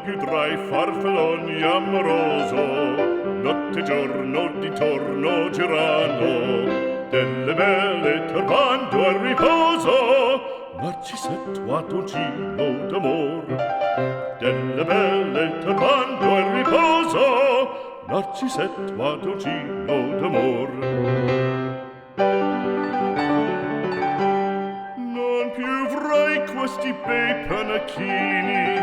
più tra i farfalloni amoroso, notte e giorno di torno girando, delle belle turbando al riposo, Narcisetto ad un giro d'amor. Delle belle turbando al riposo, Narcisetto ad un giro d'amor. Non più avrai questi bei panacchini,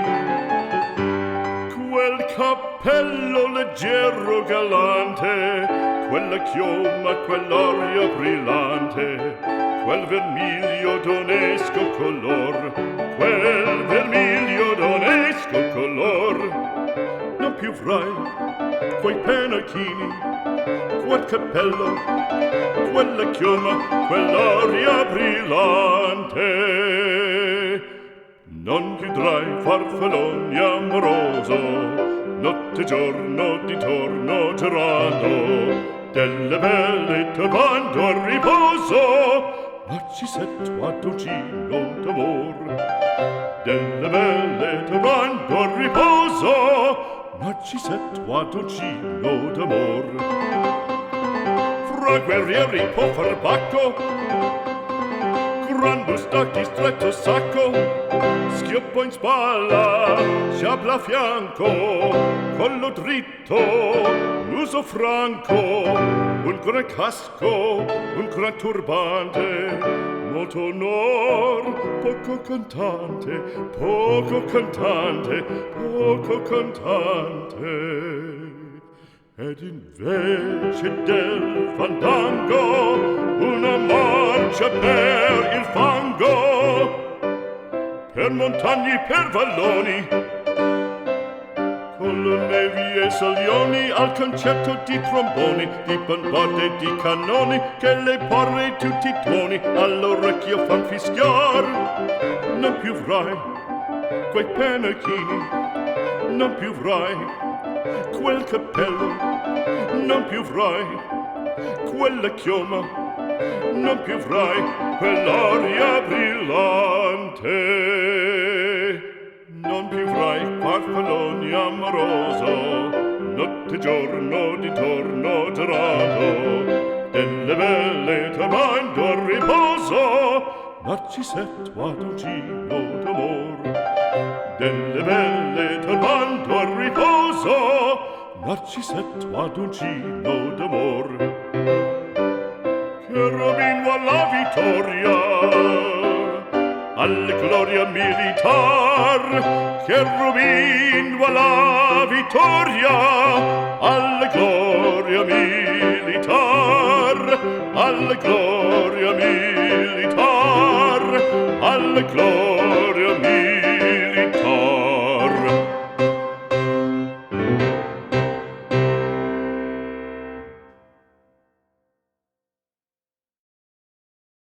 quel cappello leggero galante, quella chioma, quell'aria brillante, quel vermiglio d'onesco color, quel vermiglio d'onesco color. Non più avrai quei pennacchini, quel cappello, quella chioma, quell'aria brillante. Non più tra i farfalloni amoroso, notte e giorno di torno girando, delle belle turbando al riposo, Narcisetto ad un giro d'amor. Delle belle turbando al riposo, Narcisetto ad un giro d'amor. Fra guerrieri può far bacco, gran bustacchi stretto sacco, schioppo in spalla, sciabla a fianco, collo dritto, muso franco, un gran casco, un gran turbante, molto onor, poco cantante, poco cantante, poco cantante. Ed invece del fandango una marcia per il fango, per montagne, per valloni, con le nevi e salioni, al concerto di tromboni, di bombarde e di cannoni, che le porre tutti i tuoni all'orecchio fan fischiar. Non più avrai quei pennacchini, non più avrai quel cappello, non più avrai quella chioma, non più avrai quell'aria brillante. Non più avrai farfalloni amoroso, notte e giorno di torno girando, delle belle turbando al riposo, Narcisetto ad un giro d'amor. Delle belle turbando al riposo, Narcisetto ad un giro d'amor. Cherubino alla vittoria, alla gloria militar, cherubino alla vittoria, alla gloria militar, alla gloria militar, alla gloria militar.